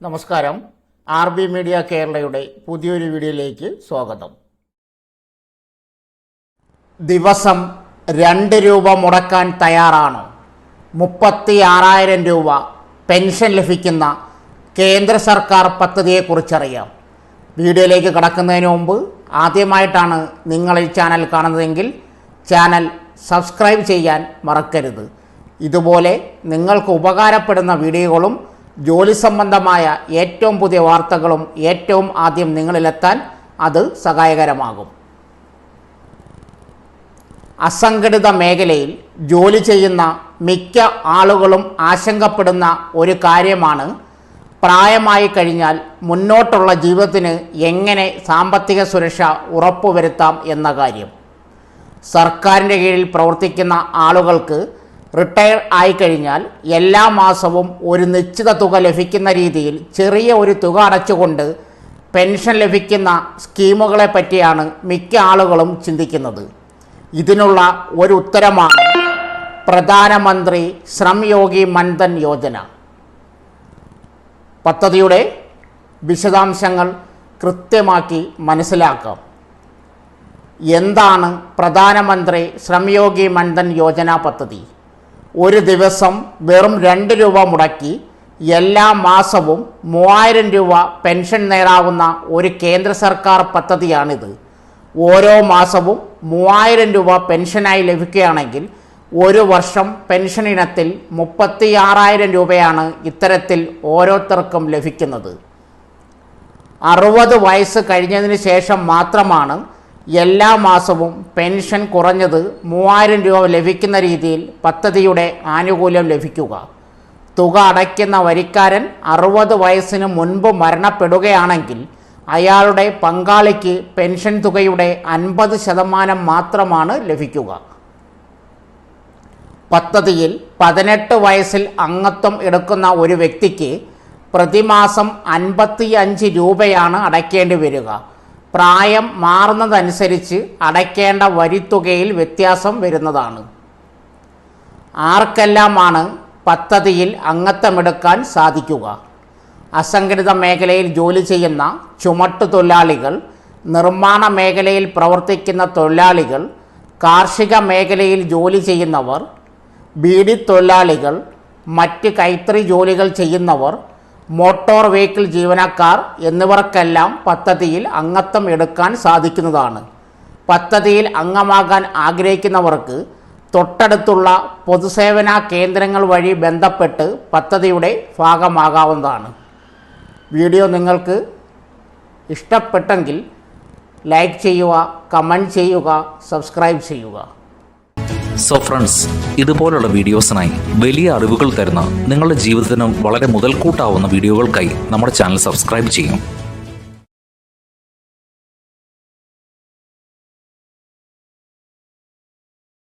നമസ്കാരം. RB media കേരളയുടെ പുതിയൊരു വീഡിയോയിലേക്ക് സ്വാഗതം. ദിവസം 2 രൂപ മുടക്കാൻ തയ്യാറാണോ? 36,000 രൂപ പെൻഷൻ ലഭിക്കുന്ന കേന്ദ്ര സർക്കാർ പദ്ധതിയെക്കുറിച്ചറിയാം. വീഡിയോയിലേക്ക് കടക്കുന്നതിന് മുമ്പ് ആദ്യമായിട്ടാണ് നിങ്ങൾ ഈ ചാനൽ കാണുന്നതെങ്കിൽ ചാനൽ സബ്സ്ക്രൈബ് ചെയ്യാൻ മറക്കരുത്. ഇതുപോലെ നിങ്ങൾക്ക് ഉപകാരപ്പെടുന്ന വീഡിയോകളും ജോലി സംബന്ധമായ ഏറ്റവും പുതിയ വാർത്തകളും ഏറ്റവും ആദ്യം നിങ്ങളിലെത്താൻ അത് സഹായകരമാകും. അസംഘടിത മേഖലയിൽ ജോലി ചെയ്യുന്ന മിക്ക ആളുകളും ആശങ്കപ്പെടുന്ന ഒരു കാര്യമാണ് പ്രായമായി കഴിഞ്ഞാൽ മുന്നോട്ടുള്ള ജീവിതത്തിന് എങ്ങനെ സാമ്പത്തിക സുരക്ഷ ഉറപ്പുവരുത്താം എന്ന കാര്യം. സർക്കാരിൻ്റെ കീഴിൽ പ്രവർത്തിക്കുന്ന ആളുകൾക്ക് റിട്ടയർ ആയിക്കഴിഞ്ഞാൽ എല്ലാ മാസവും ഒരു നിശ്ചിത തുക ലഭിക്കുന്ന രീതിയിൽ ചെറിയ ഒരു തുക അടച്ചുകൊണ്ട് പെൻഷൻ ലഭിക്കുന്ന സ്കീമുകളെ പറ്റിയാണ് മിക്ക ആളുകളും ചിന്തിക്കുന്നത്. ഇതിനുള്ള ഒരു ഉത്തരമാണ് പ്രധാനമന്ത്രി ശ്രം യോഗി മൻധൻ യോജന. പദ്ധതിയുടെ വിശദാംശങ്ങൾ കൃത്യമാക്കി മനസ്സിലാക്കാം. എന്താണ് പ്രധാനമന്ത്രി ശ്രം യോഗി മൻധൻ യോജന പദ്ധതി? ഒരു ദിവസം വെറും 2 രൂപ മുടക്കി എല്ലാ മാസവും 3,000 രൂപ പെൻഷൻ നേടാവുന്ന ഒരു കേന്ദ്ര സർക്കാർ പദ്ധതിയാണിത്. ഓരോ മാസവും 3,000 രൂപ പെൻഷനായി ലഭിക്കുകയാണെങ്കിൽ ഒരു വർഷം പെൻഷൻ ഇനത്തിൽ 36,000 രൂപയാണ് ഇത്തരത്തിൽ ഓരോരുത്തർക്കും ലഭിക്കുന്നത്. 60 വയസ്സ് കഴിഞ്ഞതിന് ശേഷം മാത്രമാണ് എല്ലാ മാസവും പെൻഷൻ കുറഞ്ഞത് 3,000 രൂപ ലഭിക്കുന്ന രീതിയിൽ പദ്ധതിയുടെ ആനുകൂല്യം ലഭിക്കുക. തുക അടയ്ക്കുന്ന വരിക്കാരൻ 60 വയസ്സിന് മുൻപ് മരണപ്പെടുകയാണെങ്കിൽ അയാളുടെ പങ്കാളിക്ക് പെൻഷൻ തുകയുടെ 50% മാത്രമാണ് ലഭിക്കുക. പദ്ധതിയിൽ 18 വയസ്സിൽ അംഗത്വം എടുക്കുന്ന ഒരു വ്യക്തിക്ക് പ്രതിമാസം 55 രൂപയാണ് അടയ്ക്കേണ്ടി വരിക. പ്രായം മാറുന്നതനുസരിച്ച് അടയ്ക്കേണ്ട വരിത്തുകയിൽ വ്യത്യാസം വരുന്നതാണ്. ആർക്കെല്ലാമാണ് പദ്ധതിയിൽ അംഗത്വമെടുക്കാൻ സാധിക്കുക? അസംഘടിത മേഖലയിൽ ജോലി ചെയ്യുന്ന ചുമട്ടുതൊഴിലാളികൾ, നിർമ്മാണ മേഖലയിൽ പ്രവർത്തിക്കുന്ന തൊഴിലാളികൾ, കാർഷിക മേഖലയിൽ ജോലി ചെയ്യുന്നവർ, ബീഡി തൊഴിലാളികൾ, മറ്റ് കൈത്തറി ജോലികൾ ചെയ്യുന്നവർ, മോട്ടോർ വെഹിക്കിൾ ജീവനക്കാർ എന്നിവർക്കെല്ലാം പദ്ധതിയിൽ അംഗത്വം എടുക്കാൻ സാധിക്കുന്നതാണ്. പദ്ധതിയിൽ അംഗമാകാൻ ആഗ്രഹിക്കുന്നവർക്ക് തൊട്ടടുത്തുള്ള പൊതുസേവന കേന്ദ്രങ്ങൾ വഴി ബന്ധപ്പെട്ട് പദ്ധതിയുടെ ഭാഗമാകാവുന്നതാണ്. വീഡിയോ നിങ്ങൾക്ക് ഇഷ്ടപ്പെട്ടെങ്കിൽ ലൈക്ക് ചെയ്യുക, കമൻറ്റ് ചെയ്യുക, സബ്സ്ക്രൈബ് ചെയ്യുക. സോ ഫ്രണ്ട്സ്, ഇതുപോലുള്ള വീഡിയോസിനായി വലിയ അറിവുകൾ തരുന്ന നിങ്ങളുടെ ജീവിതത്തിനും വളരെ മുതൽക്കൂട്ടാവുന്ന വീഡിയോകൾക്കായി നമ്മുടെ ചാനൽ സബ്സ്ക്രൈബ് ചെയ്യും.